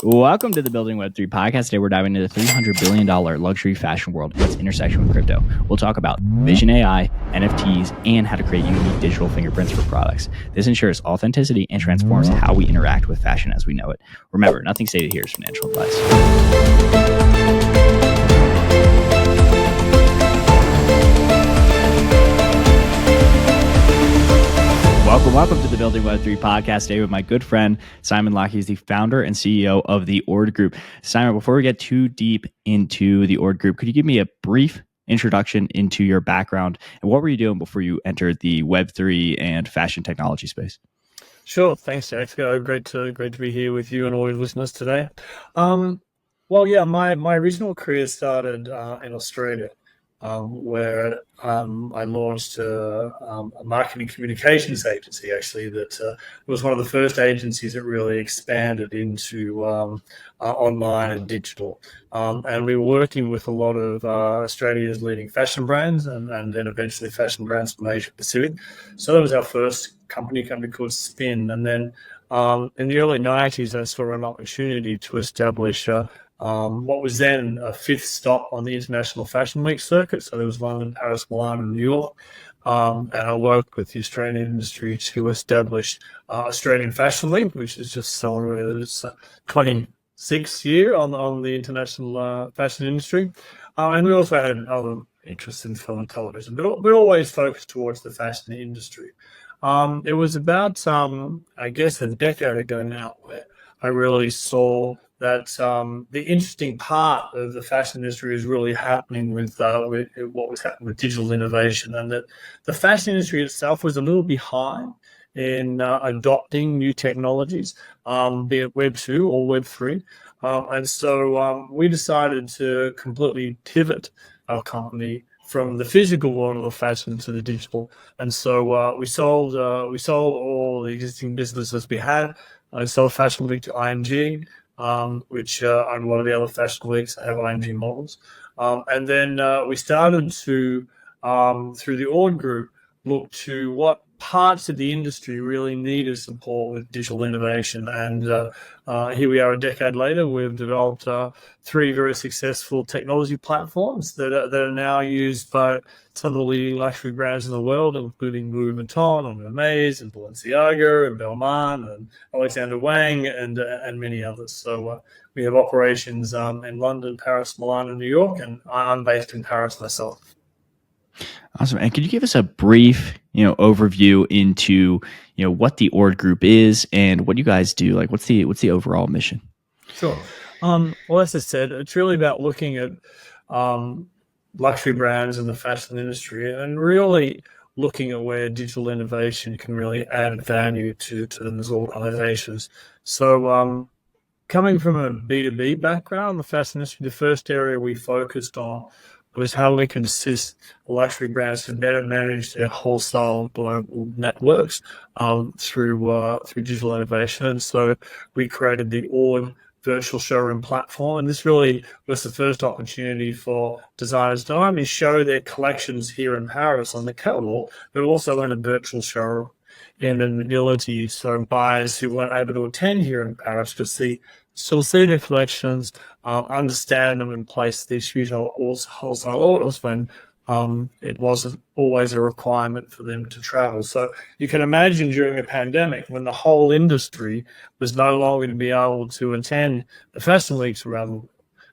Welcome to the Building Web3 Podcast. Today we're diving into the $300 billion luxury fashion world and its intersection with crypto. We'll talk about Vision AI, NFTs, and how to create unique digital fingerprints for products. This ensures authenticity and transforms how we interact with fashion as we know it. Remember, nothing stated here is financial advice. Welcome to the Building Web3 Podcast. Today with my good friend, Simon Locke. He's the founder and CEO of the Ordre Group. Simon, before we get too deep into the Ordre Group, could you give me a brief introduction into your background and what were you doing before you entered the Web3 and fashion technology space? Sure. Thanks, Jax. Great to be here with you and all your listeners today. My original career started in Australia, where I launched a marketing communications agency, actually, that was one of the first agencies that really expanded into online and digital. And we were working with a lot of Australia's leading fashion brands and then eventually fashion brands from Asia Pacific. So that was our first company called Spin. And then in the early 90s, I saw an opportunity to establish what was then a fifth stop on the International Fashion Week circuit. So there was London, Paris, Milan, and New York. And I worked with the Australian industry to establish Australian Fashion Week, which is just celebrated its 26th year on the international fashion industry. And we also had other interests in film and television, but we always focused towards the fashion industry. It was about, a decade ago now, where I really saw that the interesting part of the fashion industry is really happening with what was happening with digital innovation, and that the fashion industry itself was a little behind in adopting new technologies, be it Web 2 or Web 3. And so we decided to completely pivot our company from the physical world of fashion to the digital. And so we sold all the existing businesses we had. I sold Fashion Week to IMG, which on one of the other fashion weeks I have IMG models. And then we started to, through the Ordre Group, look to what parts of the industry really needed support with digital innovation. And here we are a decade later. We've developed three very successful technology platforms that are now used by some of the leading luxury brands in the world, including Louis Vuitton and Hermes and Balenciaga and Balmain and Alexander Wang and many others. So we have operations in London, Paris, Milan, and New York, and I'm based in Paris myself. Awesome. And could you give us a brief, overview into, what the Ordre Group is and what you guys do? Like, what's the overall mission? Sure. Well, as I said, it's really about looking at luxury brands in the fashion industry and really looking at where digital innovation can really add value to them as organizations. So coming from a B2B background, the fashion industry, the first area we focused on was how we can assist luxury brands to better manage their wholesale global networks through digital innovation. And so we created the Ordre virtual showroom platform, and this really was the first opportunity for designers to not only show their collections here in Paris on the catalog, but also in a virtual showroom. And an ability so buyers who weren't able to attend here in Paris could still see their collections, understand them, and place these huge wholesale orders when it wasn't always a requirement for them to travel. So you can imagine during a pandemic when the whole industry was no longer to be able to attend the fashion weeks around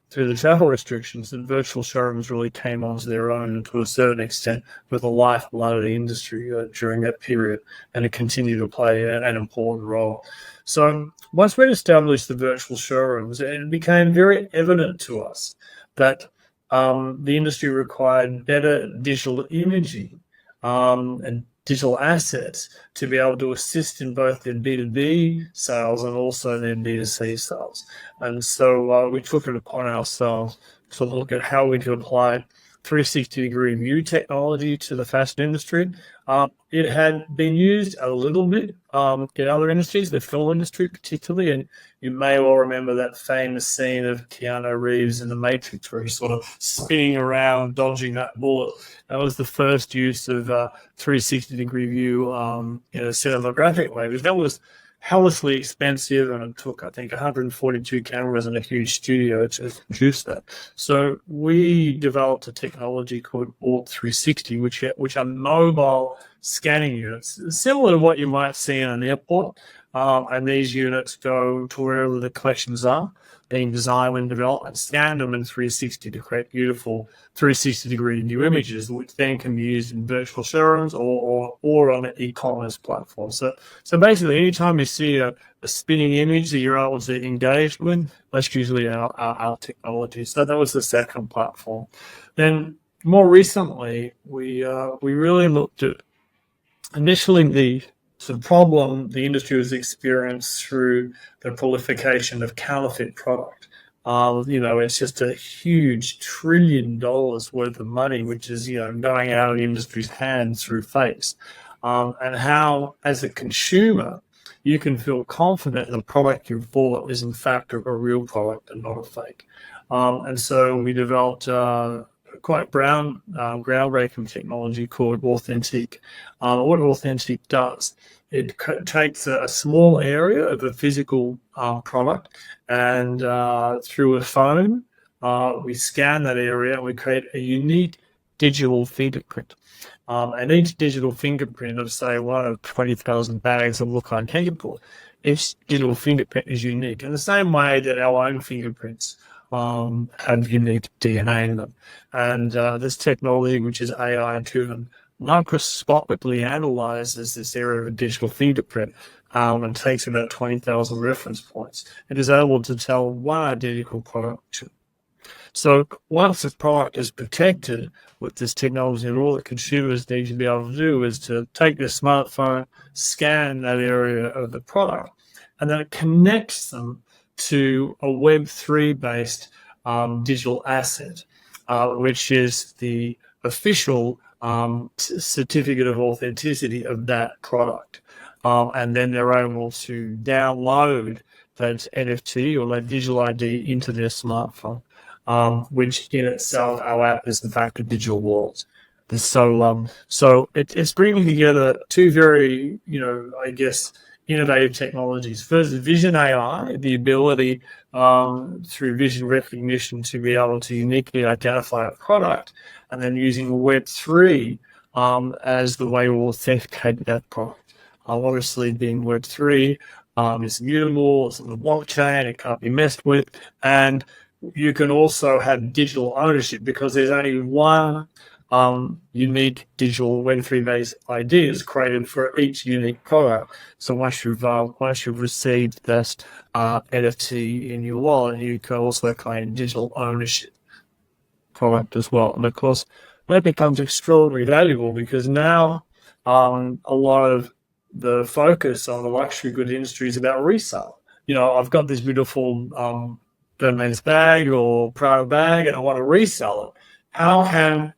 through the travel restrictions, that virtual showrooms really came onto their own, and to a certain extent with the lifeblood of the industry during that period, and it continued to play an important role. So once we established the virtual showrooms, it became very evident to us that the industry required better digital imaging and digital assets to be able to assist in both their B2B sales and also their B2C sales. And so we took it upon ourselves to look at how we could apply 360-degree view technology to the fashion industry. It had been used a little bit in other industries, the film industry particularly, and you may well remember that famous scene of Keanu Reeves in The Matrix where he's sort of spinning around, dodging that bullet. That was the first use of 360-degree view in a cinematographic way, because that was helplessly expensive, and it took, I think, 142 cameras and a huge studio to produce that. So we developed a technology called Ordre 360, which are mobile scanning units, similar to what you might see in an airport. And these units go to wherever the collections are being designed and developed, and scan them in 360 to create beautiful 360-degree new images, which then can be used in virtual showrooms or on an e-commerce platform. So basically, anytime you see a spinning image that you're able to engage with, that's usually our technology. So that was the second platform. Then more recently, we really looked at initially the problem the industry was experienced through the proliferation of counterfeit product. It's just a huge $1 trillion worth of money, which is, going out of the industry's hands through fakes. And how, as a consumer, you can feel confident the product you've bought is in fact a real product and not a fake. And so we developed quite groundbreaking technology called Authentic. What Authentic does, it takes a small area of a physical product, and through a phone, we scan that area and we create a unique digital fingerprint. And each digital fingerprint of, say, one of 20,000 bags that look identical, each digital fingerprint is unique in the same way that our own fingerprints have unique DNA in them. And this technology, which is AI-driven, microscopically analyzes this area of a digital fingerprint and takes about 20,000 reference points. It is able to tell one identical product. So once the product is protected with this technology, and all that consumers need to be able to do is to take their smartphone, scan that area of the product, and then it connects them to a Web3-based digital asset, which is the official certificate of authenticity of that product. And then they're able to download that NFT or that digital ID into their smartphone, which in itself, our app is in fact a digital wallet. So it's bringing together two very, innovative technologies. First, vision AI, the ability through vision recognition to be able to uniquely identify a product, and then using Web3 as the way to authenticate that product. Obviously, being Web3 is immutable, it's on the blockchain, it can't be messed with, and you can also have digital ownership because there's only one unique digital Web3-based ideas created for each unique product. So once you've received that NFT in your wallet, you can also claim digital ownership product as well. And of course, that becomes extraordinarily valuable because now a lot of the focus on the luxury goods industry is about resale. I've got this beautiful Hermes bag or Prada bag, and I want to resell it. How can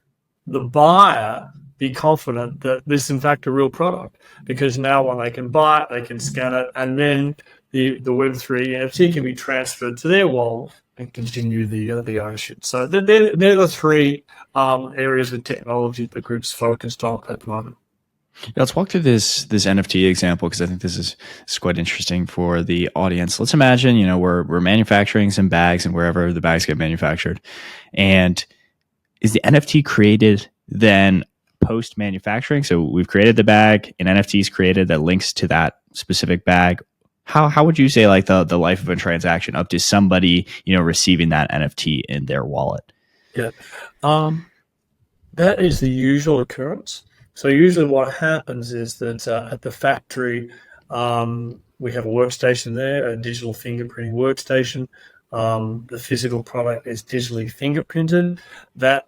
the buyer be confident that this is in fact a real product? Because now when they can buy it, they can scan it, and then the Web3 NFT can be transferred to their wallet and continue the ownership. So they're the three areas of technology the group's focused on at the moment. Yeah, let's walk through this NFT example because I think this is quite interesting for the audience. Let's imagine, we're manufacturing some bags and wherever the bags get manufactured, and is the NFT created then post manufacturing? So we've created the bag, an NFT is created that links to that specific bag. How would you say like the life of a transaction up to somebody receiving that NFT in their wallet? Yeah, that is the usual occurrence. So usually what happens is that at the factory, we have a workstation there, a digital fingerprinting workstation. The physical product is digitally fingerprinted. That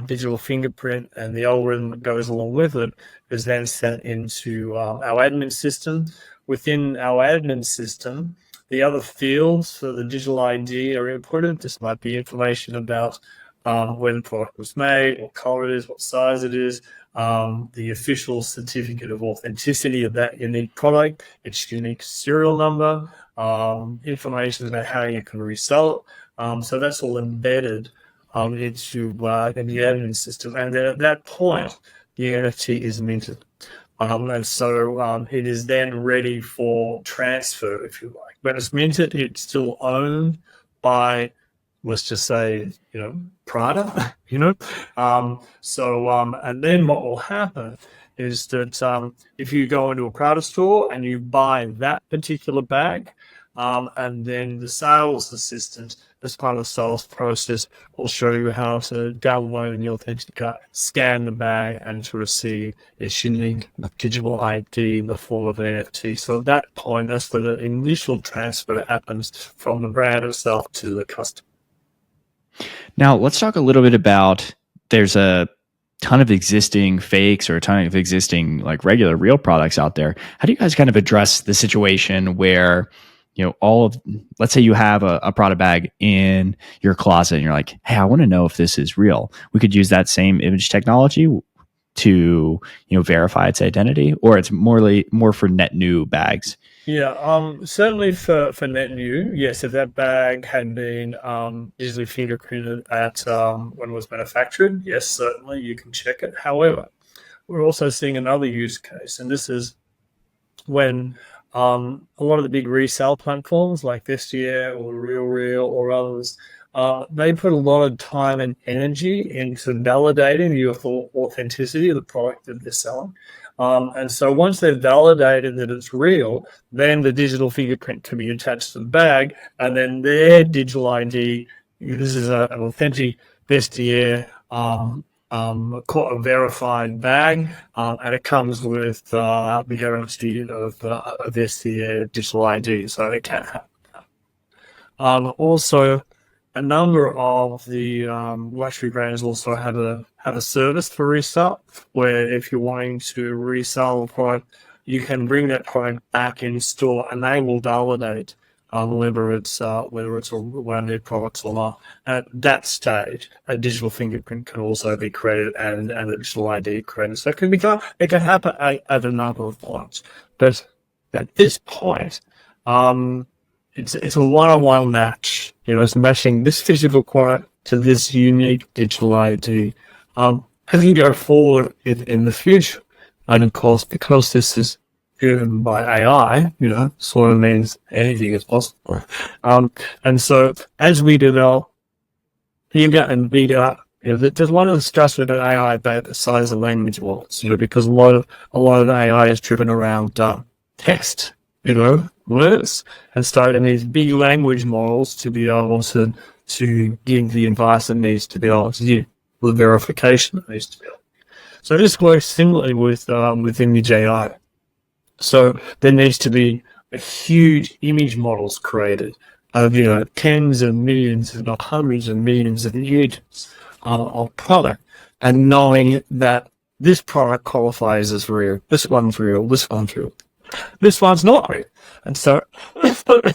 digital fingerprint and the algorithm that goes along with it is then sent into our admin system. Within our admin system, the other fields for the digital ID are inputted. This might be information about when the product was made, what color it is, what size it is, the official certificate of authenticity of that unique product, its unique serial number, information about how you can resell it. So that's all embedded into the admin system. And then at that point, the NFT is minted. And so it is then ready for transfer, if you like. When it's minted, it's still owned by, let's just say, Prada, and then what will happen is that if you go into a Prada store and you buy that particular bag, and then the sales assistant, as part of the sales process, will show you how to download and authenticate, scan the bag, and to receive its unique digital ID in the form of an NFT. So at that point, that's where the initial transfer happens from the brand itself to the customer. Now, let's talk a little bit about, there's a ton of existing fakes or a ton of existing like regular real products out there. How do you guys kind of address the situation where, let's say you have a Prada bag in your closet and you're like, hey, I want to know if this is real. We could use that same image technology to, verify its identity, or it's more for net new bags? Yeah, certainly for net new, yes. If that bag had been easily fingerprinted at when it was manufactured, yes, certainly you can check it. However, we're also seeing another use case, and this is when a lot of the big resale platforms like Vestiaire or RealReal or others, they put a lot of time and energy into validating the authenticity of the product that they're selling. And so once they've validated that it's real, then the digital fingerprint can be attached to the bag, and then their digital ID, this is an authentic Vestiaire a verified bag, and it comes with the guarantee of Vestiaire digital ID, so it can happen. Also, a number of the luxury brands also have a service for resale, where if you're wanting to resell a product, you can bring that product back in store, and they will validate whether it's one of their products or not. At that stage, a digital fingerprint can also be created and a digital ID created. So it can happen at a number of points, but at this point, it's a one-on-one match. It's matching this physical product to this unique digital ID. As you go forward in the future, and of course, because this is driven by AI, sort of means anything is possible. And so as we develop bigger and bigger, there's a lot of stress with AI about the size of language models, because a lot of AI is driven around text, words, and starting these big language models to be able to give the advice it needs to be able to give, the verification it needs to be able. So this works similarly with image AI. So there needs to be a huge image models created of tens of millions, if not hundreds of millions of images of product, and knowing that this product qualifies as real, this one's real, this one's real, this one's not real. And so,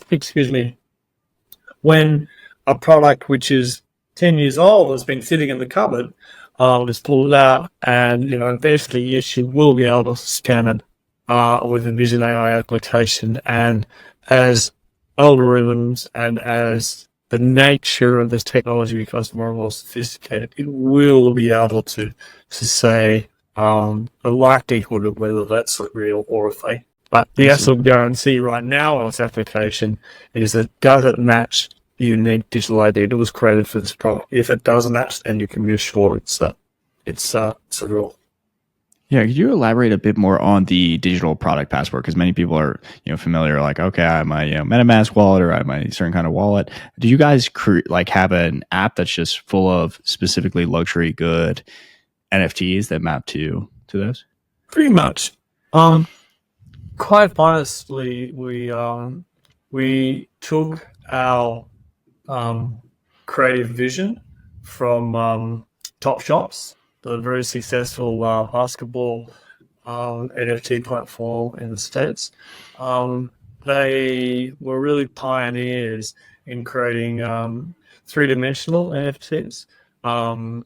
excuse me, when a product which is 10 years old has been sitting in the cupboard, is pulled out, and basically yes, you will be able to scan it with a Vision AI application, and as algorithms and as the nature of this technology becomes more and more sophisticated, it will be able to say the likelihood of whether that's real or a fake. But the actual guarantee right now on its application is that does it match the unique digital ID that was created for this product? If it doesn't match, then you can be assured it's a real. Yeah, could you elaborate a bit more on the digital product passport? Because many people are, familiar, like, okay, I have my MetaMask wallet, or I have my certain kind of wallet. Do you guys have an app that's just full of specifically luxury good NFTs that map to those? Pretty much. Quite honestly, we took our creative vision from Topshops, the very successful basketball NFT platform in the States. They were really pioneers in creating three-dimensional NFTs.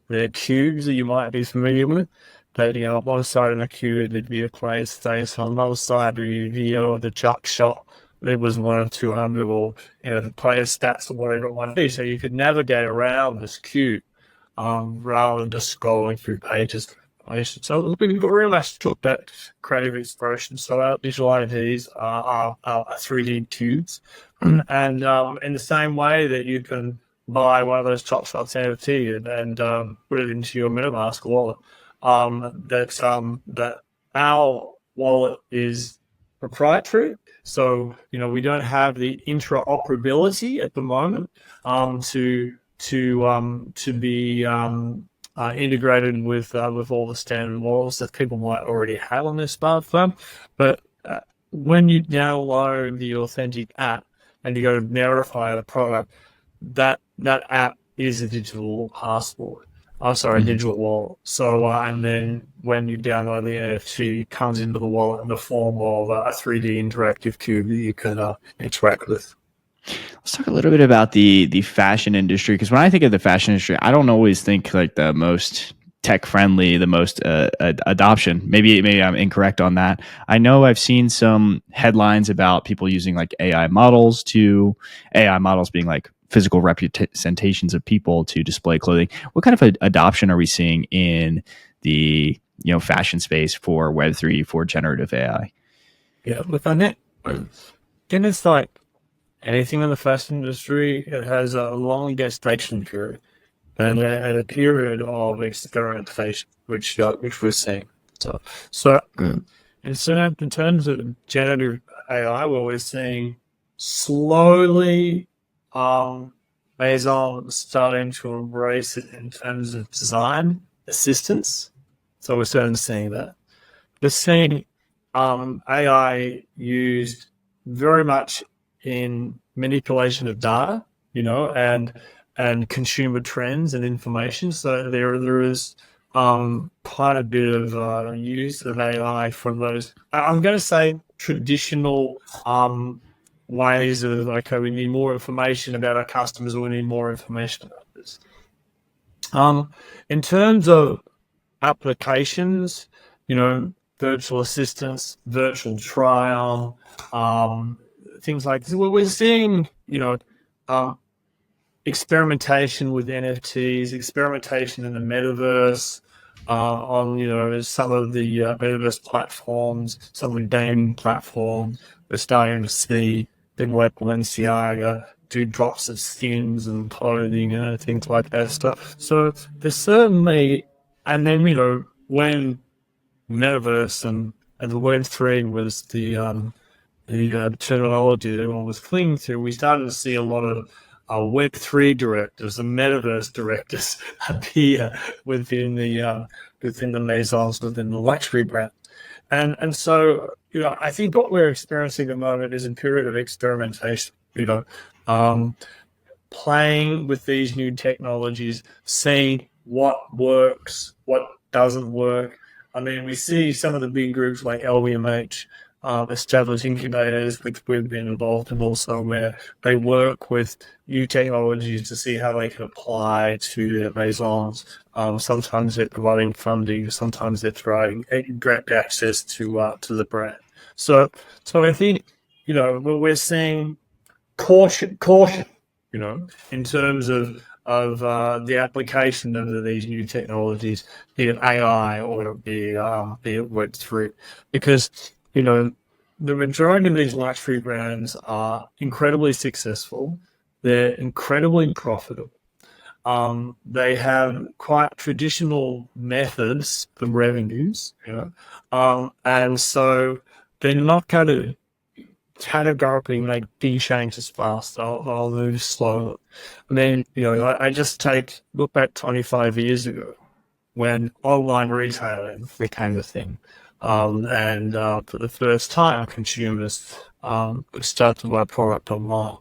They're cubes that you might be familiar with. That, on one side of the cube, there'd be a player's face. On the other side, there'd be the Jax shot. There was 1 or 200, or the player's stats or whatever it might be. So you could navigate around this cube rather than just scrolling through pages information. So we very much took that creative expression. So our digital IDs are 3D cubes. And in the same way that you can buy one of those Top Shots NFT and put it into your MetaMask wallet, that our wallet is proprietary. So, we don't have the interoperability at the moment to be integrated with all the standard models that people might already have on their smartphone. But when you download the Authentic app and you go to verify the product, that app is a digital passport. A digital wallet. So, and then when you download the NFT, it comes into the wallet in the form of a 3D interactive cube that you can interact with. Let's talk a little bit about the fashion industry, because when I think of the fashion industry, I don't always think like the most tech friendly, the most adoption. Maybe I'm incorrect on that. I know I've seen some headlines about people using like AI models being like physical representations of people to display clothing. What kind of adoption are we seeing in the fashion space for Web3 for generative AI? Yeah, look on it. Then it's like anything in the fashion industry, it has a long gestation period and a period of experimentation, which we're seeing. So in terms of generative AI, what we're seeing slowly Maison starting to embrace it in terms of design assistance. So we're certainly seeing that. We're seeing AI used very much in manipulation of data, and consumer trends and information. So there is quite a bit of use of AI from those, I'm going to say, traditional ways of, okay, we need more information about our customers, or we need more information about this. In terms of applications, virtual assistants, virtual trial, things like this. We're seeing, experimentation with NFTs, experimentation in the metaverse, on, some of the metaverse platforms, some of the gaming platforms. We're starting to see things like Balenciaga do drops of skins and clothing, things like that stuff. So there's certainly, and then, when metaverse and the Web3 was the terminology that everyone was clinging to, we started to see a lot of Web3 directors and metaverse directors appear within the Maisons, within the luxury brand. And so, I think what we're experiencing at the moment is a period of experimentation, playing with these new technologies, seeing what works, what doesn't work. I mean, we see some of the big groups like LVMH establish incubators, which we've been involved in also, where they work with new technologies to see how they can apply to their maisons. Sometimes they're providing funding, sometimes they're trying direct access to the brand. So I think, we're seeing caution, in terms of the application of these new technologies, be it AI or be it Web3, because the majority of these luxury brands are incredibly successful. They're incredibly profitable. They have quite traditional methods for revenues, and so they're not going to categorically make big changes fast. I'll move slow. And then, I just look back 25 years ago when online retailing became a thing. And for the first time, consumers start to buy product online.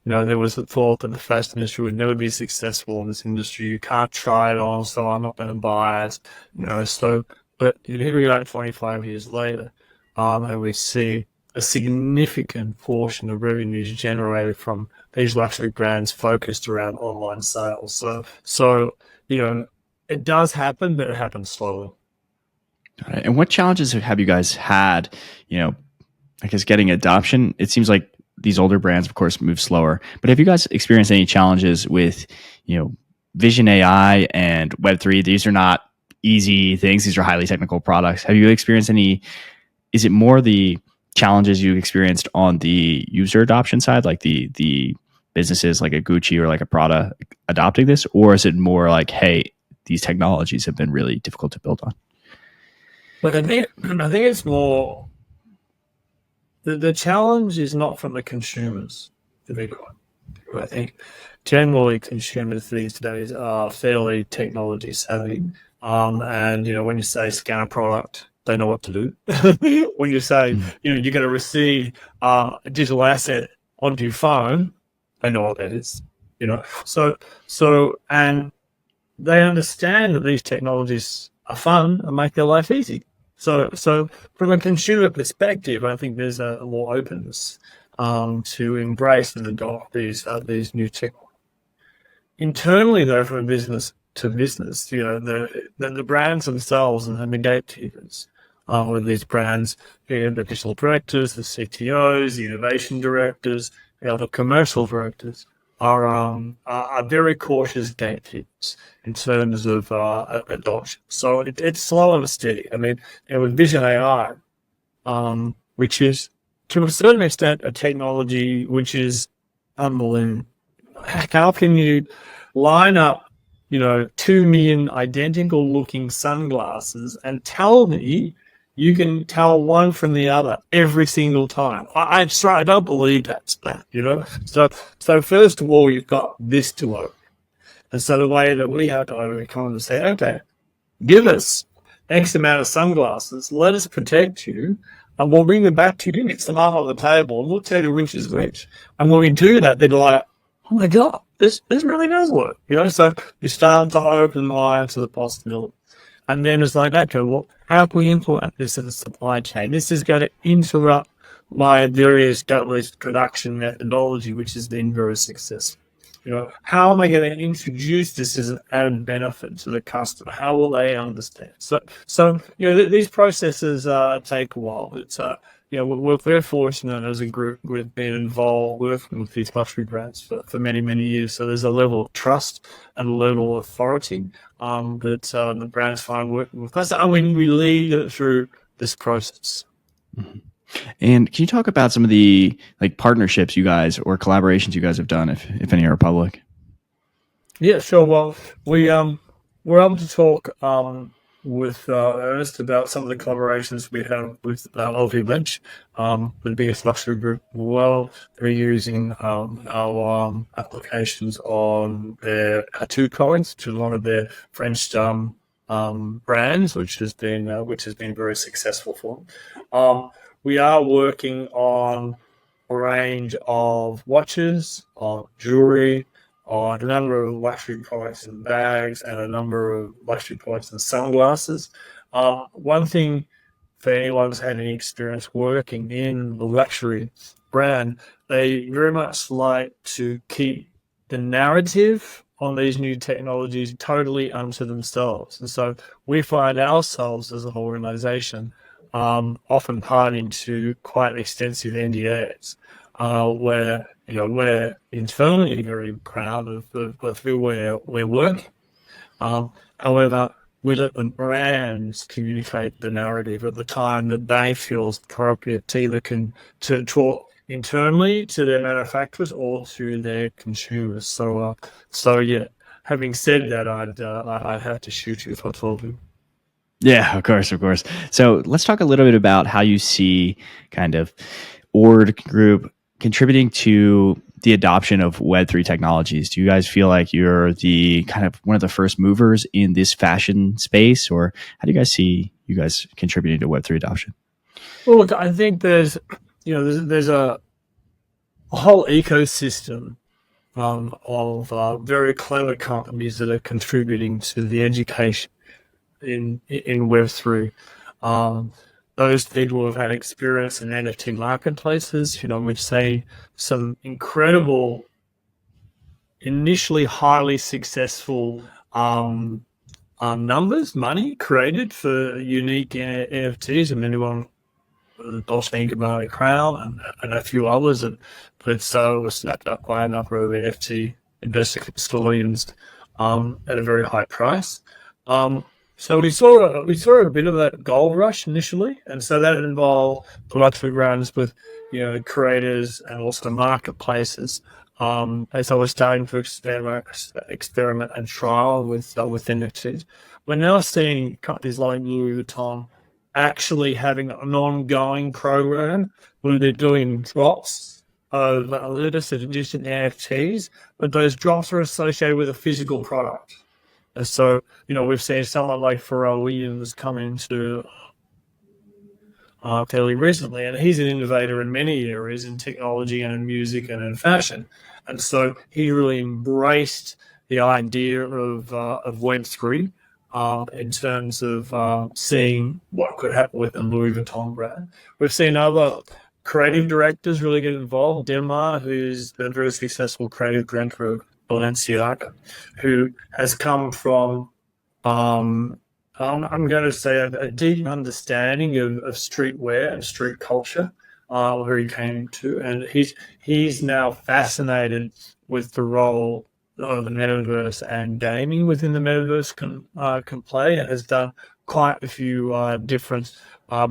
There was the thought that the fashion industry would never be successful in this industry. You can't try it on, so I'm not going to buy it. But here we are 25 years later, and we see a significant portion of revenues generated from these luxury brands focused around online sales. So it does happen, but it happens slowly. All right. And what challenges have you guys had, I guess, getting adoption? It seems like these older brands, of course, move slower. But have you guys experienced any challenges with, Vision AI and Web3? These are not easy things. These are highly technical products. Have you experienced any? Is it more the challenges you experienced on the user adoption side, like the businesses like a Gucci or like a Prada adopting this, or is it more like, hey, these technologies have been really difficult to build on? But I think it's more the challenge is not from the consumers, to be quite. I think generally consumers these days are fairly technology savvy, and when you say scan a product, they know what to do. When you say you're going to receive a digital asset onto your phone, they know what that is. So and they understand that these technologies are fun and make their life easy. So from a consumer perspective, I think there's a more openness to embrace and adopt these new technologies. Internally, though, from business to business, the brands themselves and the gatekeepers with these brands, the digital directors, the CTOs, the innovation directors, the commercial directors are very cautious gatekeepers in terms of adoption. So it's slow and steady. I mean, with Vision AI, which is to a certain extent a technology which is unbelievable. How can you line up, 2 million identical looking sunglasses and tell me you can tell one from the other every single time? I don't believe that's that, So first of all, you've got this to open. And so the way that we have to overcome is say, okay, give us X amount of sunglasses, let us protect you, and we'll bring them back to you, mix them up on the table, and we'll tell you which is which. And when we do that, they're like, oh my God, this really does work. So you start to open the eye to the possibility. And then it's like, okay, well, how can we implement this in the supply chain? This is going to interrupt my various gutless production methodology, which has been very successful. How am I going to introduce this as an added benefit to the customer? How will they understand? So these processes take a while. It's we're very fortunate as a group. We've been involved working with these luxury brands for many, many years. So there's a level of trust and a level of authority that the brands find working with us. And we lead it through this process. Mm-hmm. And can you talk about some of the partnerships you guys or collaborations you guys have done, if any are public? Yeah, sure. Well, we're able to talk with Ernest about some of the collaborations we have with LVMH, the biggest luxury group in the world. They're using our applications on their tattoo coins, which is one of their French brands, which has been very successful for them. We are working on a range of watches, on jewelry, on a number of luxury products and bags, and a number of luxury products and sunglasses. One thing for anyone who's had any experience working in the luxury brand, they very much like to keep the narrative on these new technologies totally unto themselves. And so we find ourselves as an organization often parting to quite extensive NDAs, where we're internally very proud of who we're working. However, we let the brands communicate the narrative at the time that they feel is appropriate to talk internally to their manufacturers or to their consumers. So yeah. Having said that, I'd have to shoot you if I told you. Yeah, of course. So let's talk a little bit about how you see kind of Ordre Group contributing to the adoption of Web3 technologies. Do you guys feel like you're the kind of one of the first movers in this fashion space, or how do you guys see you guys contributing to Web3 adoption? Well, look, I think there's a whole ecosystem of very clever companies that are contributing to the education in Web3. Those people have had experience in NFT marketplaces, which say some incredible, initially highly successful money created for unique NFTs, and anyone Dolce & Gabbana Crown and a few others that was snapped up by a number of NFT investor custodians at a very high price. So we saw a bit of that gold rush initially, and so that involved luxury brands with creators and also marketplaces. And so we're starting to experiment and trial with NFTs. We're now seeing companies like Louis Vuitton actually having an ongoing program where they're doing drops of limited edition NFTs, but those drops are associated with a physical product. And so, we've seen someone like Pharrell Williams come into fairly recently, and he's an innovator in many areas in technology and in music and in fashion. And so he really embraced the idea of Web3 in terms of seeing what could happen with the Louis Vuitton brand. We've seen other creative directors really get involved. Denmark, who's been a very successful creative director of Balenciaga, who has come from, I'm going to say, a deep understanding of streetwear and street culture, where he came to, and he's now fascinated with the role of the metaverse and gaming within the metaverse can play, and has done quite a few different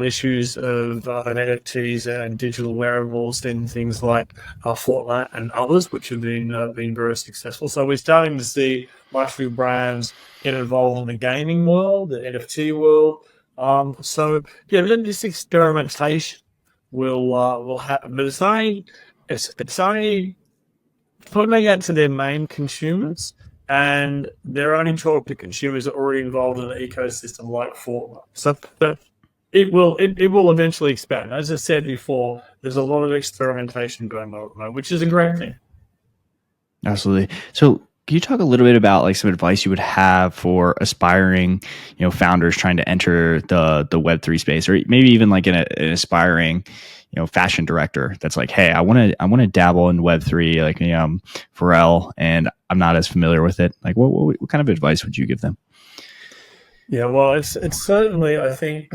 issues of NFTs and digital wearables in things like Fortnite and others, which have been very successful. So we're starting to see luxury brands get involved in the gaming world, the NFT world. So then this experimentation will happen, but it's only putting it to their main consumers, and they're only talking to consumers that are already involved in an ecosystem like Fortnite. So it will eventually expand. As I said before, there's a lot of experimentation going on at the moment, which is a great thing. Absolutely. So can you talk a little bit about like some advice you would have for aspiring, founders trying to enter the Web3 space, or maybe even like an aspiring, fashion director that's like, hey, I want to dabble in Web3, like Pharrell, and I'm not as familiar with it. Like, what kind of advice would you give them? Yeah, well, it's certainly, I think,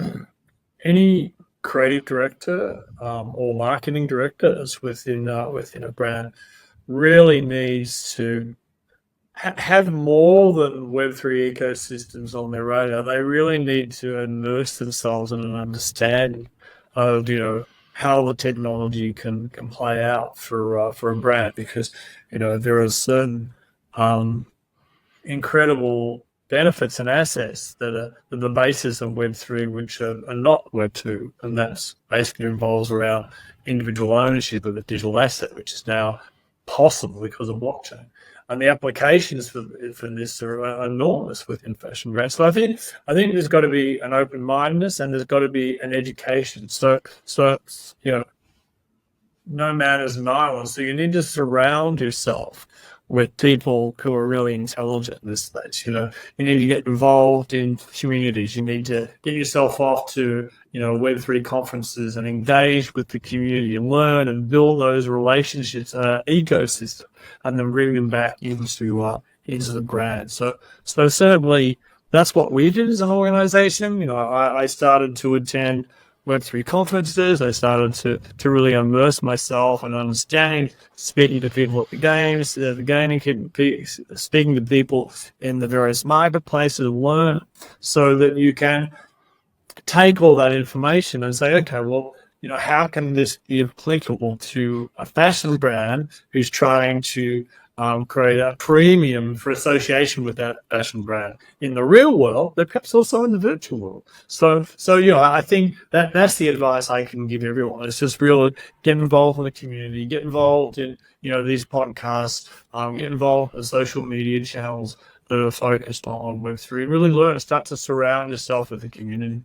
any creative director or marketing director that's within a brand really needs to have more than Web3 ecosystems on their radar. They really need to immerse themselves in an understanding of how the technology can play out for a brand, because there are certain incredible benefits and assets that are the basis of Web3, which are not Web2, and that's basically involves around individual ownership of a digital asset, which is now possible because of blockchain. And the applications for this are enormous within fashion brands. So I think there's got to be an open-mindedness, and there's got to be an education. So no man is an island. So you need to surround yourself with people who are really intelligent in this space. You need to get involved in communities. You need to get yourself off to Web3 conferences and engage with the community and learn and build those relationships and an ecosystem, and then bring them back into the brand. So certainly that's what we did as an organization. I started to attend Web3 conferences. I started to really immerse myself and understanding, speaking to people at the games, the gaming, speaking to people in the various marketplaces, learn, so that you can take all that information and say, okay, well, how can this be applicable to a fashion brand who's trying to create a premium for association with that fashion brand in the real world, but perhaps also in the virtual world. So I think that's the advice I can give everyone. It's just really get involved in the community, get involved in these podcasts, get involved in social media channels that are focused on Web3, and really learn, start to surround yourself with the community.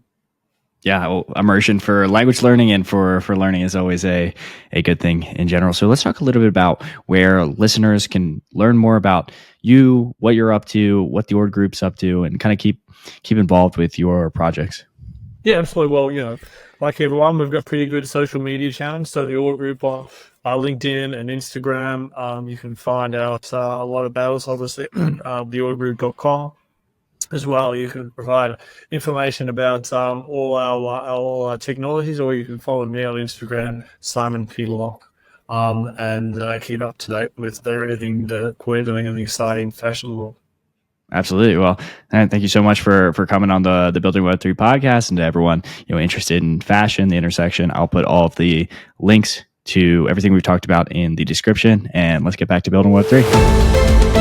Yeah, well, immersion for language learning and for learning is always a good thing in general. So let's talk a little bit about where listeners can learn more about you, what you're up to, what the Ordre Group's up to, and kind of keep involved with your projects. Yeah, absolutely. Well, like everyone, we've got pretty good social media channels. So the Ordre Group on LinkedIn and Instagram, you can find out a lot about us, obviously, theordregroup.com. As well, you can provide information about all our technologies, or you can follow me on Instagram, Simon P. Locke, and keep up to date with everything that we're doing in the exciting fashion world. Absolutely. Well, thank you so much for coming on the Building Web3 podcast, and to everyone interested in fashion, the intersection. I'll put all of the links to everything we've talked about in the description, and let's get back to Building Web3.